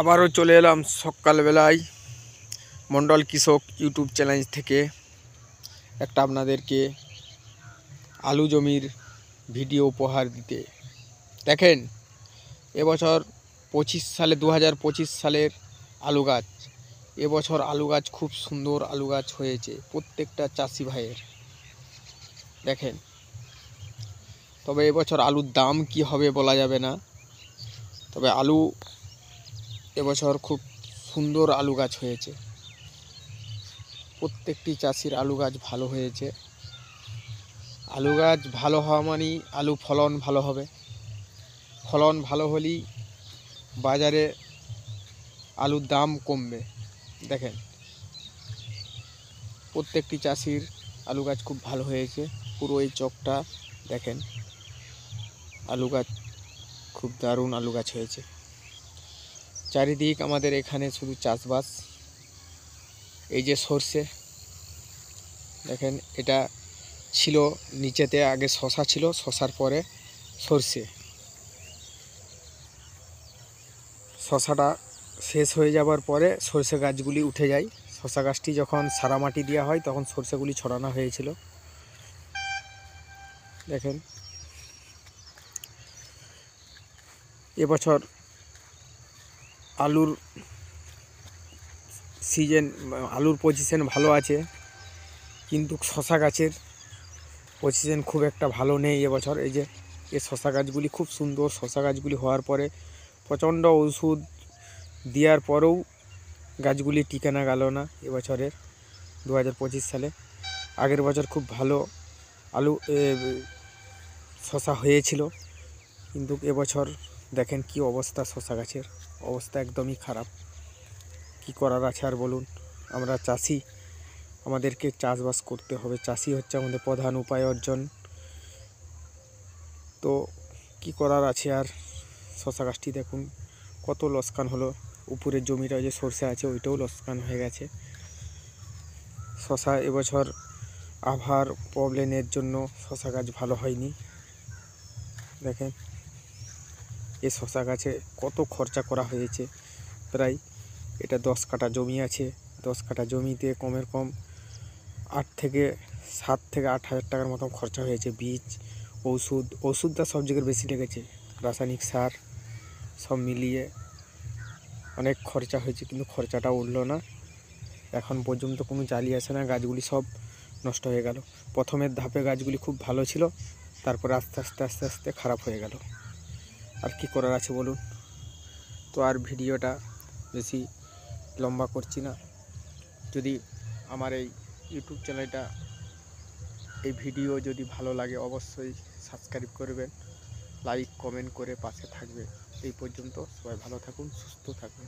আবারও চলে এলাম সকালবেলায় মণ্ডল কৃষক ইউটিউব চ্যানেল থেকে একটা আপনাদেরকে আলু জমির ভিডিও উপহার দিতে। দেখেন, এবছর 2025 সালের আলু গাছ। এবছর আলু গাছ খুব সুন্দর আলু গাছ হয়েছে প্রত্যেকটা চাষি ভাইয়ের। দেখেন, তবে এবছর আলুর দাম কি হবে বলা যাবে না, তবে আলু এবছর খুব সুন্দর আলু গাছ হয়েছে। প্রত্যেকটি চাষির আলু গাছ ভালো হয়েছে। আলু গাছ ভালো হওয়া মানেই আলু ফলন ভালো হবে। ফলন ভালো হলেই বাজারে আলুর দাম কমবে। দেখেন, প্রত্যেকটি চাষির আলু গাছ খুব ভালো হয়েছে। পুরো এই চকটা দেখেন, আলু গাছ খুব দারুণ আলু গাছ হয়েছে। চারিদিক আমাদের এখানে শুধু চাষবাস। এই যে সর্ষে দেখেন, এটা ছিল নিচেতে, আগে শশা ছিল, শশার পরে সর্ষে। শশাটা শেষ হয়ে যাবার পরে সর্ষে গাছগুলি উঠে যায়। শশা গাছটি যখন সারা মাটি দেওয়া হয় তখন সর্ষেগুলি ছড়ানো হয়েছিল। দেখেন, এবছর আলুর আলুর পজিশন ভালো আছে, কিন্তু শশা গাছের পজিশন খুব একটা ভালো নেই এবছর। এই যে এই শশা গাছগুলি খুব সুন্দর। শশা গাছগুলি হওয়ার পরে প্রচণ্ড ওষুধ দেওয়ার পরেও গাছগুলি টিকানো গেল না এবছরের 2025 সালে। আগের বছর খুব ভালো আলু শশা হয়েছিল, কিন্তু এবছর দেখেন কি অবস্থা। শশা গাছের অবস্থা একদমই খারাপ। কি করার আছে আর বলুন? আমরা চাষি, আমাদেরকে চাষবাস করতে হবে। চাষি হচ্ছে আমাদের প্রধান উপায় অর্জন। তো কি করার আছে আর? শশা গাছটি দেখুন কত লোকসান হলো। উপরের জমিটা যে সরষে আছে ওইটাও লোকসান হয়ে গেছে। শশা এবছর আবহাওয়ার প্রবলেমের জন্য শশা গাছ ভালো হয়নি। দেখেন, এই শশা গাছে কত খরচা করা হয়েছে। প্রায় এটা 10 কাঠা জমি আছে। 10 কাঠা জমিতে কমের কম 7 থেকে 8 হাজার টাকার মতো খরচা হয়েছে। বীজ, ওষুধটা সব জায়গায় বেশি লেগেছে, রাসায়নিক সার সব মিলিয়ে অনেক খরচা হয়েছে, কিন্তু খরচাটা উঠল না। এখন পর্যন্ত কোনো জালি আসে না, গাছগুলি সব নষ্ট হয়ে গেল। প্রথমের ধাপে গাছগুলি খুব ভালো ছিল, তারপরে আস্তে আস্তে খারাপ হয়ে গেল। আর কি করার আছে বলুন? তো আর ভিডিওটা বেশি লম্বা করছি না। যদি আমার এই ইউটিউব চ্যানেলটা, এই ভিডিও যদি ভালো লাগে অবশ্যই সাবস্ক্রাইব করবেন, লাইক কমেন্ট করে পাশে থাকবে। এই পর্যন্ত সবাই ভালো থাকুন, সুস্থ থাকুন।